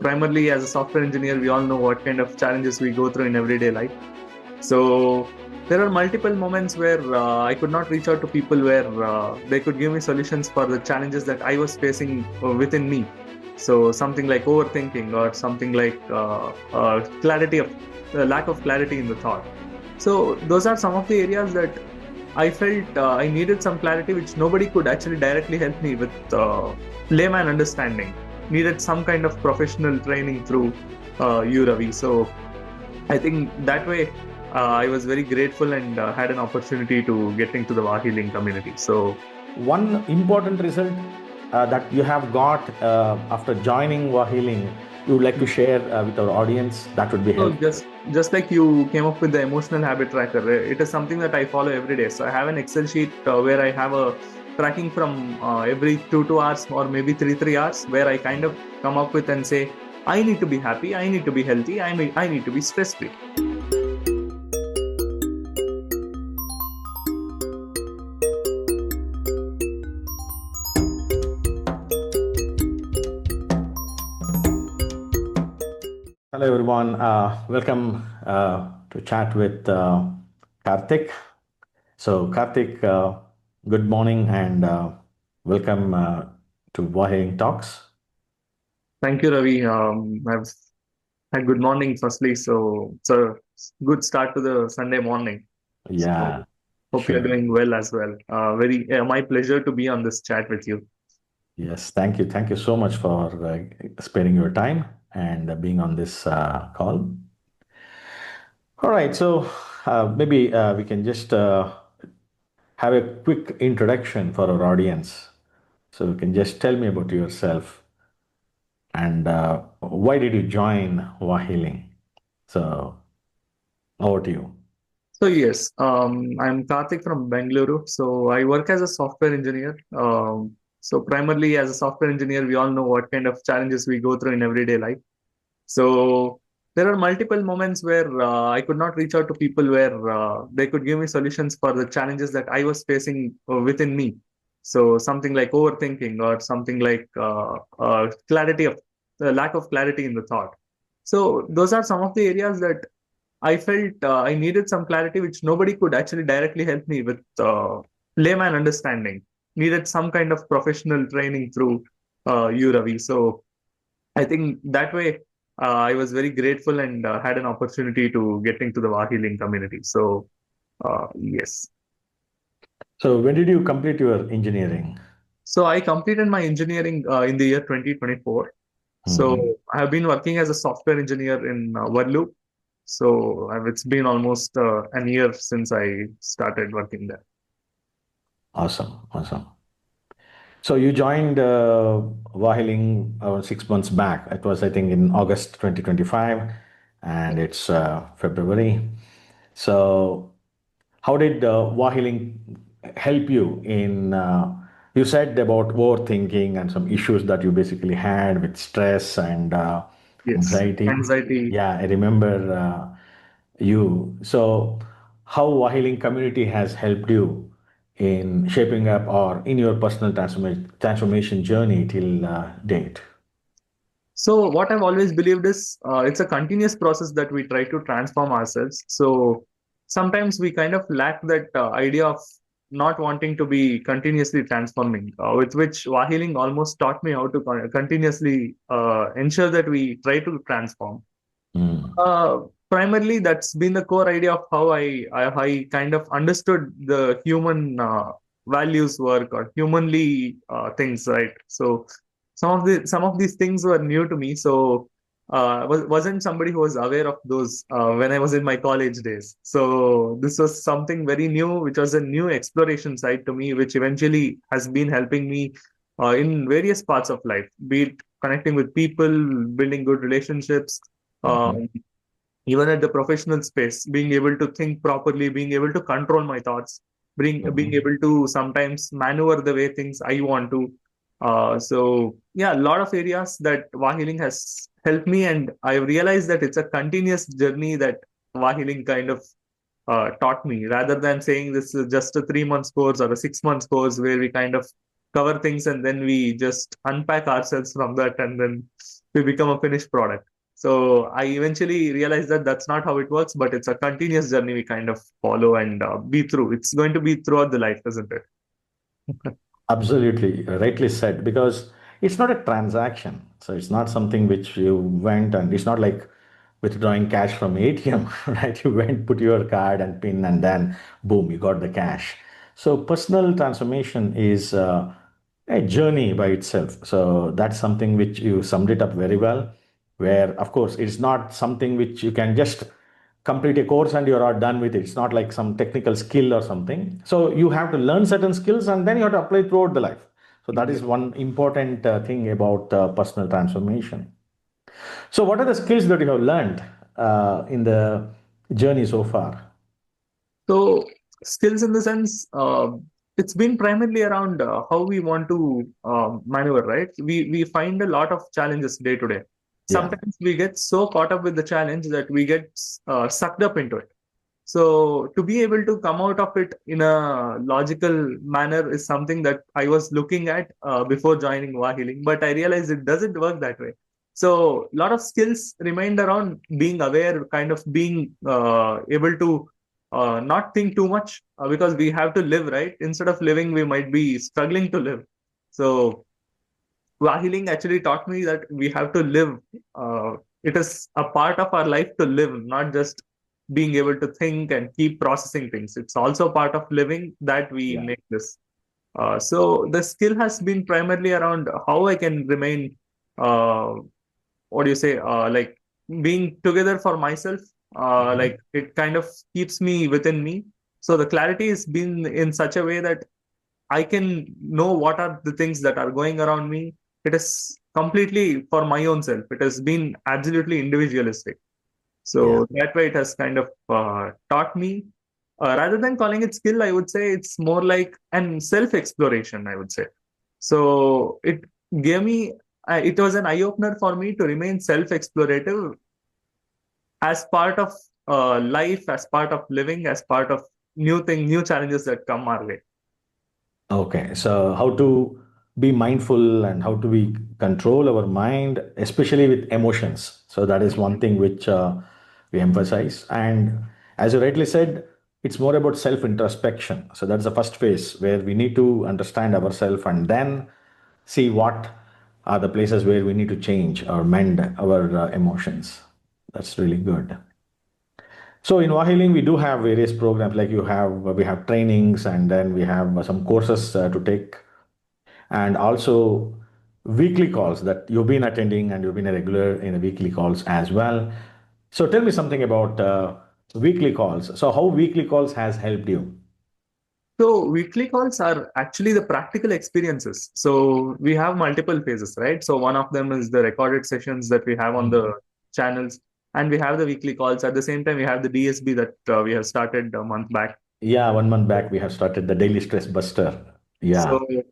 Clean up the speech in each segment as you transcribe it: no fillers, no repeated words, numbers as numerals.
primarily as a software engineer, we all know what kind of challenges we go through in everyday life. So there are multiple moments where I could not reach out to people where they could give me solutions for the challenges that I was facing within me. So something like overthinking or something like clarity of lack of clarity in the thought. So those are some of the areas that I felt I needed some clarity, which nobody could actually directly help me with layman understanding. Needed some kind of professional training through you, Ravi. So I think that way I was very grateful and had an opportunity to get into the WAHHealing community. So one important result that you have got after joining WAHHealing, you would like to share with our audience, that would be So helpful. just like you came up with the emotional habit tracker, it is something that I follow every day. So I have an Excel sheet where I have a tracking from every 2 hours or maybe three hours, where I kind of come up with and say, I need to be happy, I need to be healthy, I need to be stress free. Hello, everyone. Welcome to chat with Karthik. So, Karthik, good morning and welcome to WAHHealing Talks. Thank you, Ravi. I've had good morning, firstly. So it's a good start to the Sunday morning. So Yeah, hope you're sure. doing well as well. Very my pleasure to be on this chat with you. Yes, thank you. Thank you so much for sparing your time and being on this call. All right, so maybe we can just have a quick introduction for our audience. So you can just tell me about yourself and why did you join WAHHealing? So over to you. So yes, I'm Karthik from Bengaluru. So I work as a software engineer. So primarily as a software engineer, we all know what kind of challenges we go through in everyday life. So there are multiple moments where I could not reach out to people where they could give me solutions for the challenges that I was facing within me. So something like overthinking or something like clarity of lack of clarity in the thought. So those are some of the areas that I felt I needed some clarity, which nobody could actually directly help me with layman understanding. Needed some kind of professional training through you, Ravi. So I think that way I was very grateful and had an opportunity to get into the WAHHealing community. So yes. So when did you complete your engineering? So I completed my engineering in the year 2024. So Mhm. I have been working as a software engineer in Warloop. So it's been almost an year since I started working there. Awesome, awesome. So you joined WAHHealing 6 months back. It was, I think, in August 2025, and it's February. So how did WAHHealing help you in? You said about overthinking and some issues that you basically had with stress and Yes, anxiety. anxiety. Yeah, I remember you. So, how WAHHealing community has helped you in shaping up or in your personal transformation journey till date? So what I've always believed is it's a continuous process that we try to transform ourselves. So sometimes we kind of lack that idea of not wanting to be continuously transforming, with which WAHHealing almost taught me how to continuously ensure that we try to transform. Mm. Uh, Primarily, that's been the core idea of how I kind of understood the human values work or humanly things, right? So some of these things were new to me. So wasn't somebody who was aware of those when I was in my college days. So this was something very new, which was a new exploration side to me, which eventually has been helping me in various parts of life, be it connecting with people, building good relationships, Mhm. um, even at the professional space, being able to think properly, being able to control my thoughts, being Mhm. able to sometimes maneuver the way things I want to. So yeah, a lot of areas that WAHHealing has helped me, and I realized that it's a continuous journey that WAHHealing kind of taught me, rather than saying this is just a 3 months course or a 6 months course where we kind of cover things and then we just unpack ourselves from that and then we become a finished product. So I eventually realized that that's not how it works, but it's a continuous journey we kind of follow and be through. It's going to be throughout the life, isn't it? Absolutely, rightly said, because it's not a transaction. So it's not something which you went and it's not like withdrawing cash from ATM, right? You went, put your card and pin, and then boom, you got the cash. So personal transformation is a journey by itself. So that's something which you summed it up very well. Where, of course, it's not something which you can just complete a course and you're all done with it. It's not like some technical skill or something. So you have to learn certain skills and then you have to apply throughout the life. So that Yeah. is one important thing about personal transformation. So what are the skills that you have learned in the journey so far? So skills in the sense, it's been primarily around how we want to maneuver, right? We find a lot of challenges day to day. Yeah, Sometimes we get so caught up with the challenge that we get sucked up into it. So to be able to come out of it in a logical manner is something that I was looking at before joining WAHHealing, but I realized it doesn't work that way. So a lot of skills remained around being aware, kind of being able to not think too much because we have to live, right? Instead of living, we might be struggling to live. So healing actually taught me that we have to live. It is a part of our life to live, not just being able to think and keep processing things. It's also part of living that we yeah, make this. So the skill has been primarily around how I can remain, uh, what do you say, like being together for myself. mhm, Like it kind of keeps me within me. So the clarity has been in such a way that I can know what are the things that are going around me. It is completely for my own self. It has been absolutely individualistic. yeah. So that way it has kind of taught me. Rather than calling it skill, I would say it's more like an self exploration, I would say. So it gave me, it was an eye opener for me to remain self explorative as part of life, as part of living, as part of new challenges that come our way. Okay, so how to be mindful and how to be control our mind, especially with emotions. So that is one thing which we emphasize. And as you rightly said, it's more about self introspection. So that's the first phase where we need to understand ourselves and then see what are the places where we need to change or mend our emotions. That's really good. So in Wahiling, we do have various programs like you have, we have trainings and then we have some courses to take and also weekly calls that you've been attending and you've been a regular in the weekly calls as well. So tell me something about weekly calls. So how weekly calls has helped you? So weekly calls are actually the practical experiences. So we have multiple phases, right? So one of them is the recorded sessions that we have on the channels, and we have the weekly calls. At the same time, we have the DSB that we have started a month back. Yeah, 1 month back we have started the daily stress buster. So Yeah.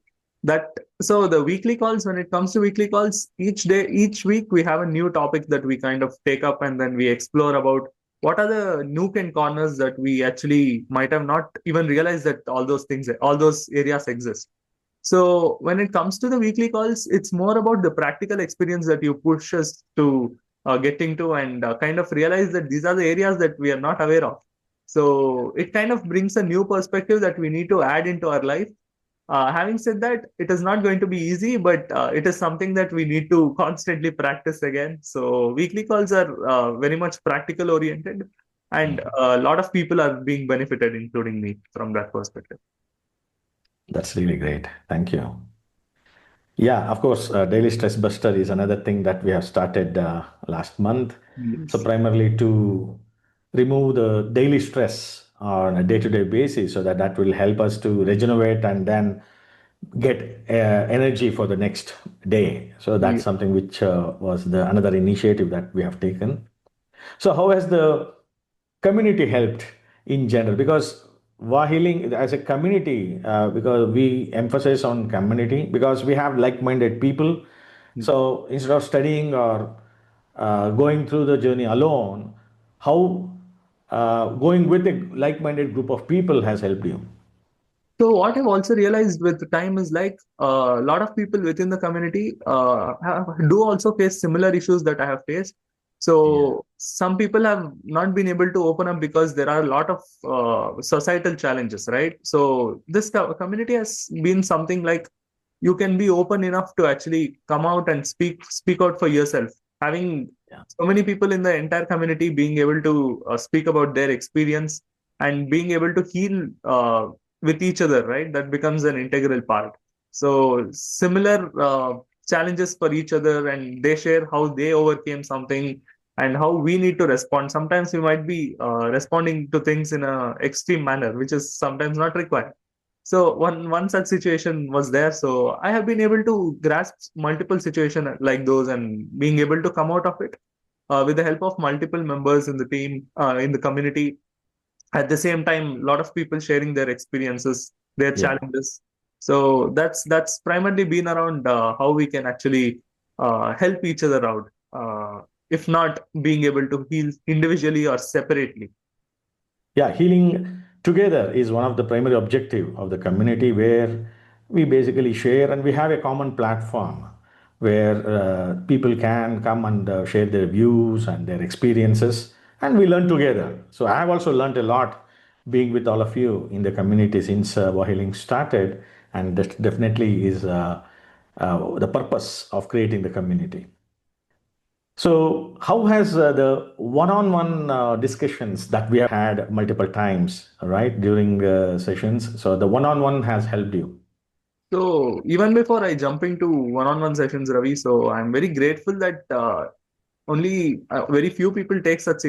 that so the weekly calls, when it comes to weekly calls, each day, each week, we have a new topic that we kind of take up and then we explore about what are the nook and corners that we actually might have not even realized that all those things, all those areas exist. So when it comes to the weekly calls, it's more about the practical experience that you push us to get into and kind of realize that these are the areas that we are not aware of. So it kind of brings a new perspective that we need to add into our life. Having said that, it is not going to be easy, but it is something that we need to constantly practice again. So weekly calls are very much practical oriented, and Mhm. a lot of people are being benefited, including me, from that perspective. That's really great. Thank you. Yeah, of course, Daily Stress Buster is another thing that we have started last month. So, Yes. primarily to remove the daily stress on a day-to-day basis so that that will help us to regenerate and then get energy for the next day. So Yeah. that's something which was the another initiative that we have taken. So how has the community helped in general? Because Wahealing as a community, because we emphasize on community, because we have like-minded people. So instead of studying or going through the journey alone, how going with a like-minded group of people has helped you? So what I've also realized with time is like a lot of people within the community do also face similar issues that I have faced. Yeah. So some people have not been able to open up because there are a lot of societal challenges, right? So this community has been something like you can be open enough to actually come out and speak out for yourself. Having Yeah. so many people in the entire community being able to speak about their experience and being able to heal with each other, right? That becomes an integral part. So similar challenges for each other, and they share how they overcame something and how we need to respond. Sometimes we might be responding to things in a extreme manner, which is sometimes not required. So one such situation was there. So I have been able to grasp multiple situations like those and being able to come out of it with the help of multiple members in the team, in the community. At the same time, a lot of people sharing their experiences, their Yeah. challenges. So that's primarily been around how we can actually help each other out. If not being able to heal individually or separately. Yeah, healing together is one of the primary objective of the community where we basically share and we have a common platform where people can come and share their views and their experiences and we learn together. So I have also learned a lot being with all of you in the community since WAHHealing started, and that definitely is the purpose of creating the community. So, how has the one-on-one discussions that we have had multiple times, right, during sessions? So, the one-on-one has helped you. So even before I jump into one-on-one sessions, Ravi, so I'm very grateful that only very few people take such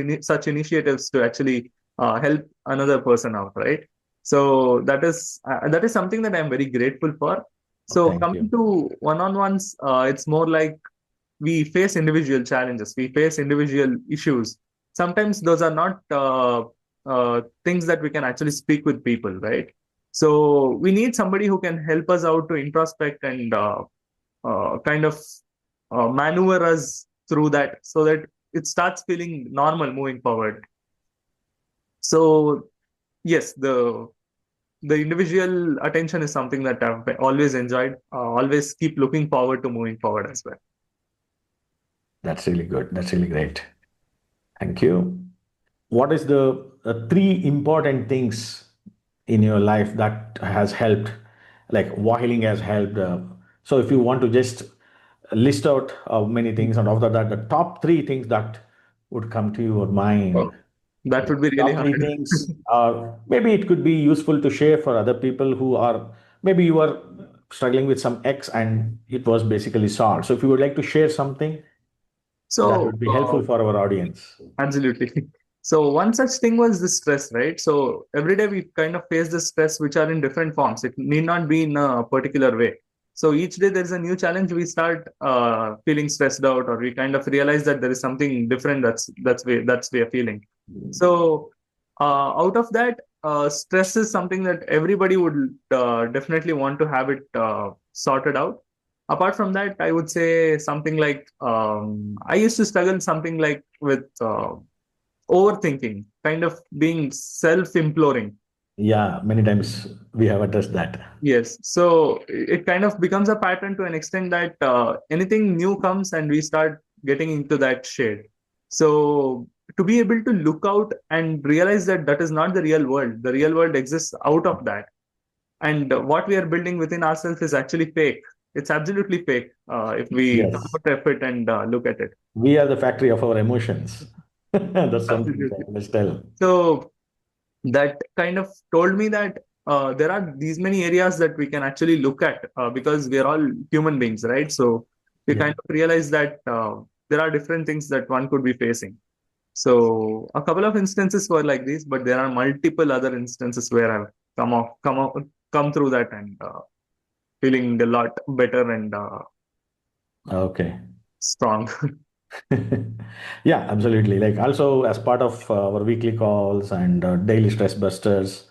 initiatives to actually help another person out, right? So that is something that I'm very grateful for. Oh, So thank coming you. to one-on-ones, it's more like we face individual challenges, we face individual issues. Sometimes those are not things that we can actually speak with people, right? So we need somebody who can help us out to introspect and kind of maneuver us through that so that it starts feeling normal moving forward. So yes, the individual attention is something that I've always enjoyed, always keep looking forward to moving forward as well. That's really good. That's really great. Thank you. What is the three important things in your life that has helped, like WAHHealing has helped? So, if you want to just list out many things, and after that, the top three things that would come to your mind. Oh, that The would be really top three hard. things, or maybe it could be useful to share for other people who are, maybe you are struggling with some X and it was basically solved. So, if you would like to share something, that So would be helpful for our audience. absolutely. So one such thing was the stress, right? So every day we kind of face the stress, which are in different forms. It need not be in a particular way. So each day there's a new challenge. We start feeling stressed out, or we kind of realize that there is something different that's we are feeling. So out of that, stress is something that everybody would definitely want to have it sorted out. Apart from that, I would say something like I used to struggle something like with overthinking, kind of being self-imploring. Yeah, many times we have addressed that. Yes, so it kind of becomes a pattern to an extent that anything new comes and we start getting into that shade. So to be able to look out and realize that that is not the real world, the real world exists out of that, and what we are building within ourselves is actually fake. It's absolutely fake if we Yes, put effort and look at it. we are the factory of our emotions. That's something I Absolutely. always tell. So that kind of told me that there are these many areas that we can actually look at because we are all human beings, right? So we Yeah. kind of realize that there are different things that one could be facing. So a couple of instances were like this, but there are multiple other instances where I've come through that and feeling a lot better and Okay. strong. Yeah, absolutely. Like also as part of our weekly calls and daily stress busters.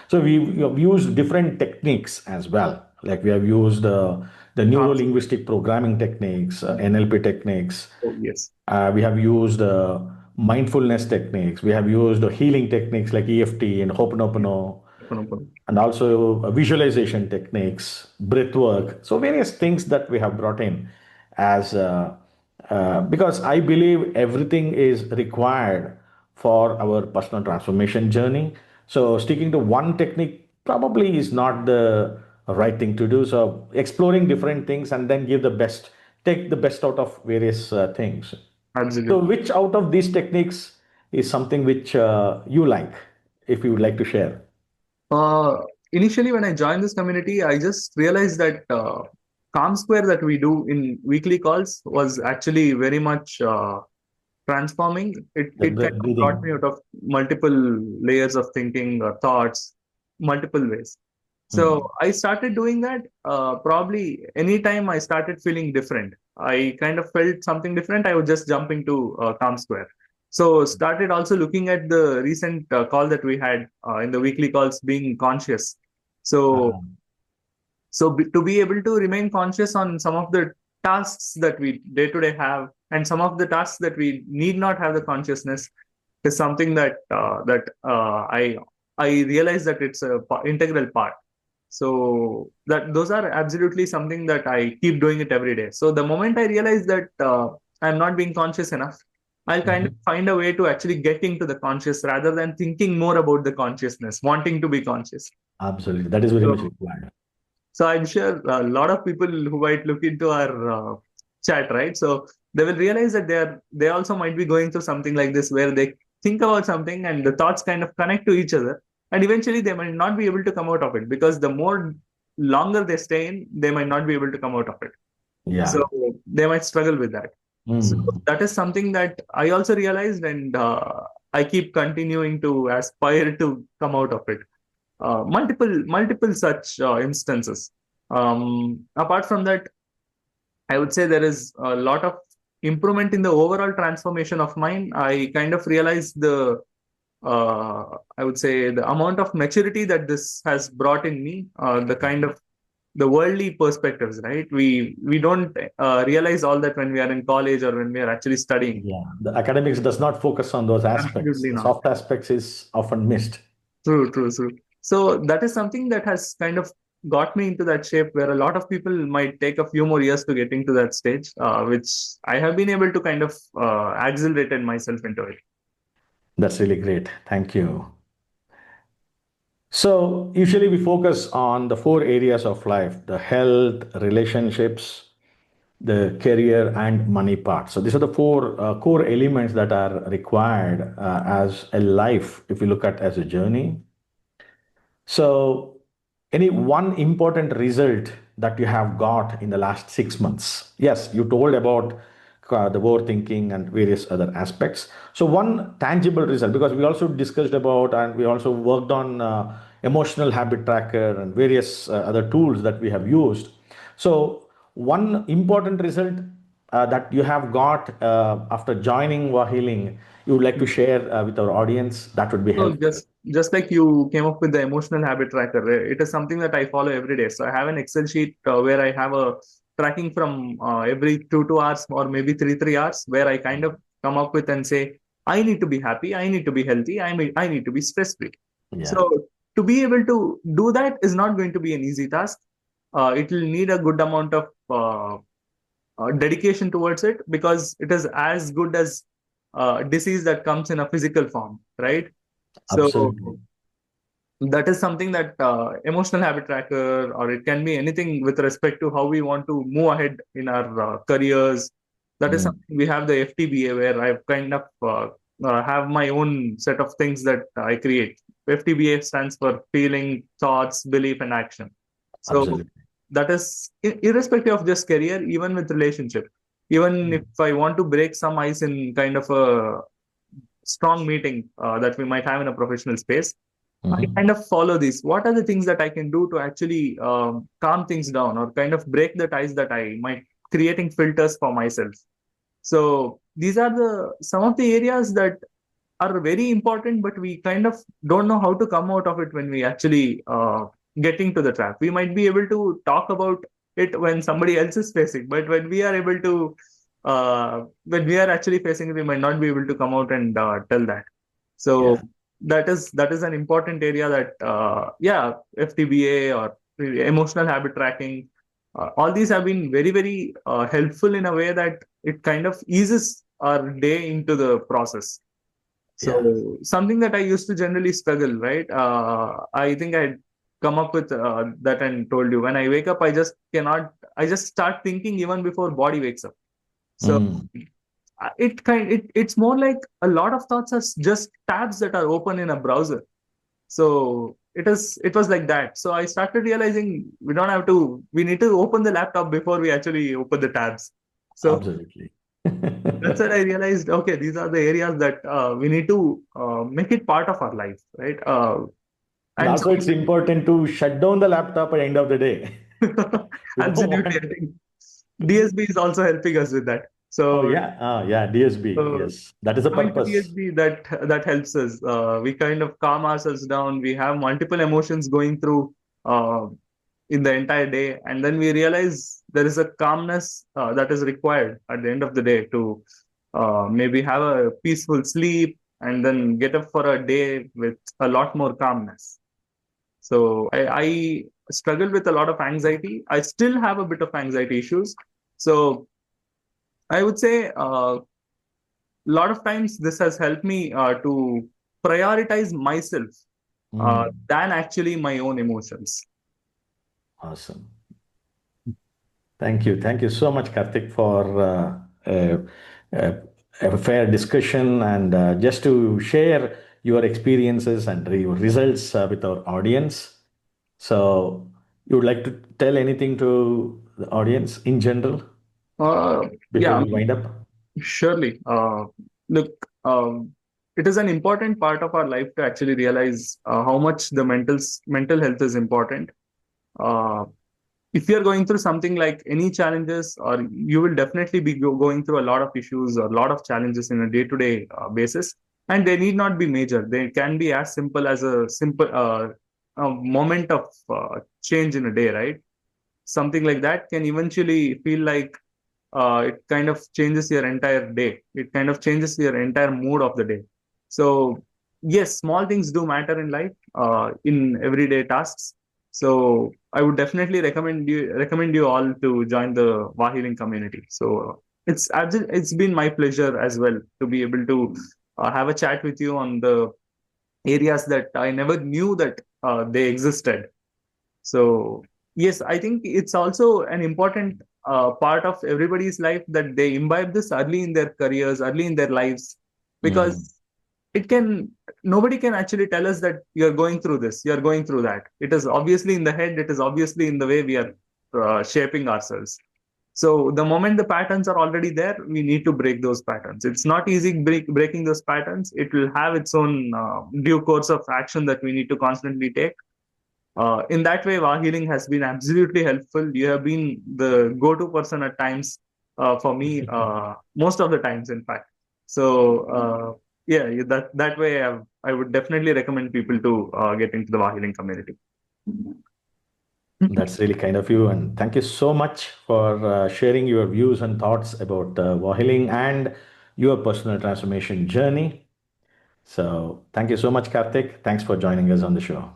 So we have used different techniques as well. Like we have used the neuro Ah, linguistic programming techniques, NLP techniques. oh, yes. We have used mindfulness techniques. We have used healing techniques like EFT and Ho'oponopono. Ho'oponopono. and also visualization techniques, breath work. So various things that we have brought in as because I believe everything is required for our personal transformation journey. So sticking to one technique probably is not the right thing to do. So exploring different things and then give the best, take the best out of various things. So Absolutely. which out of these techniques is something which you like, if you would like to share? Uh, Initially, when I joined this community, I just realized that Calm Square that we do in weekly calls was actually very much transforming. The It kind of brought me breathing. out of multiple layers of thinking or thoughts, multiple ways. So Hmm. I started doing that. Probably anytime I started feeling different, I kind of felt something different, I would just jump into Calm Square. So started also looking at the recent call that we had in the weekly calls, being conscious. So Uh, to be able to remain conscious on some of the tasks that we day to day have, and some of the tasks that we need not have the consciousness, is something that I realize that it's a integral part. So that those are absolutely something that I keep doing it every day. So the moment I realize that I'm not being conscious enough, I'll kind of mhm. find a way to actually get into the conscious rather than thinking more about the consciousness, wanting to be conscious. Absolutely. That is very much So required. so I'm sure a lot of people who might look into our chat, right? So they will realize that they also might be going through something like this, where they think about something and the thoughts kind of connect to each other, and eventually they might not be able to come out of it because the more longer they stay in, they might not be able to come out of it. So Yeah. they might struggle with that. So Mm. that is something that I also realized, and I keep continuing to aspire to come out of it. Multiple such instances. Apart from that, I would say there is a lot of improvement in the overall transformation of mine. I kind of realized uh, I would say the amount of maturity that this has brought in me, the kind of the worldly perspectives, right? We don't realize all that when we are in college or when we are actually studying. Yeah. The academics does not focus on those aspects. Absolutely The not. soft aspects is often missed. True, true, true. So that is something that has kind of got me into that shape where a lot of people might take a few more years to get into that stage, which I have been able to kind of accelerated myself into it. That's really great. Thank you. So, usually we focus on the four areas of life: the health, relationships, the career, and money part. So, these are the four core elements that are required as a life, if you look at as a journey. So, any one important result that you have got in the last 6 months? Yes, you told about the overthinking and various other aspects. So, one tangible result, because we also discussed about and we also worked on emotional habit tracker and various other tools that we have used. So, one important result that you have got after joining WAHHealing, you would like to share with our audience, that would be So helpful. just like you came up with the emotional habit tracker, it is something that I follow every day. So I have an Excel sheet where I have a tracking from every 2 hours or maybe three hours, where I kind of come up with and say, I need to be happy, I need to be healthy, I need to be stress free. Yeah, So to be able to do that is not going to be an easy task. It will need a good amount of dedication towards it, because it is as good as disease that comes in a physical form, right? So absolutely. that is something that emotional habit tracker, or it can be anything with respect to how we want to move ahead in our careers. That is Mm, something we have the FTBA, where I've kind of have my own set of things that I create. FTBA stands for feeling, thoughts, belief, and action. So absolutely. that is irrespective of just career, even with relationship. Even if Mm, I want to break some ice in kind of a strong meeting that we might have in a professional space, I mhm. kind of follow these. What are the things that I can do to actually calm things down, or kind of break the ties that I might, creating filters for myself. So these are the some of the areas that are very important, but we kind of don't know how to come out of it when we actually get into the trap. We might be able to talk about it when somebody else is facing, but when we are actually facing it, we might not be able to come out and tell that. Yeah. So that is an important area that yeah, FTBA or emotional habit tracking, all these have been very very helpful in a way that it kind of eases our day into the process. Yeah. So something that I used to generally struggle, right? I think I'd come up with that and told you, when I wake up, I just cannot. I just start thinking even before body wakes up. So Mm, it's more like a lot of thoughts are just tabs that are open in a browser. So it was like that. So I started realizing we need to open the laptop before we actually open the tabs. So absolutely. that's when I realized, okay, these are the areas that we need to make it part of our life, right? And And also, so it's important to shut down the laptop at the end of the day. We don't absolutely, want. I think DSB is also helping us with that. Oh So yeah, yeah, DSB. So Yes, that is a coming to purpose. DSB, that helps us. We kind of calm ourselves down. We have multiple emotions going through uh, in the entire day, and then we realize there is a calmness that is required at the end of the day to maybe have a peaceful sleep and then get up for a day with a lot more calmness. So I struggled with a lot of anxiety. I still have a bit of anxiety issues. So I would say lot of times this has helped me to prioritize myself Mm, than actually my own emotions. awesome. Thank you. Thank you so much, Karthik, for uh, a fair discussion and just to share your experiences and your results with our audience. So, you would like to tell anything to the audience in general before Yeah, I we mean, wind up? surely. Look, it is an important part of our life to actually realize how much the mental health is important. Uh, if you're going through something like any challenges, or you will definitely be going through a lot of issues or a lot of challenges in a day-to-day basis, and they need not be major. They can be as simple as a moment of change in a day, right? Something like that can eventually feel like it kind of changes your entire day. It kind of changes your entire mood of the day. So yes, small things do matter in life, in everyday tasks. So I would definitely recommend you all to join the WAHHealing community. So it's been my pleasure as well to be able to have a chat with you on the areas that I never knew that they existed. So yes, I think it's also an important part of everybody's life that they imbibe this early in their careers, early in their lives, Mm, because it can nobody can actually tell us that you're going through this, you're going through that. It is obviously in the head. It is obviously in the way we are shaping ourselves. So the moment the patterns are already there, we need to break those patterns. It's not easy breaking those patterns. It will have its own due course of action that we need to constantly take. In that way, WAHHealing has been absolutely helpful. You have been the go-to person at times for me, most of the times, in fact. So yeah, that way, I would definitely recommend people to get into the WAHHealing community. that's really kind of you. And thank you so much for sharing your views and thoughts about Wahiling and your personal transformation journey. So, thank you so much, Karthik. Thanks for joining us on the show.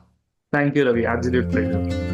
Thank you, Ravi. Absolute pleasure.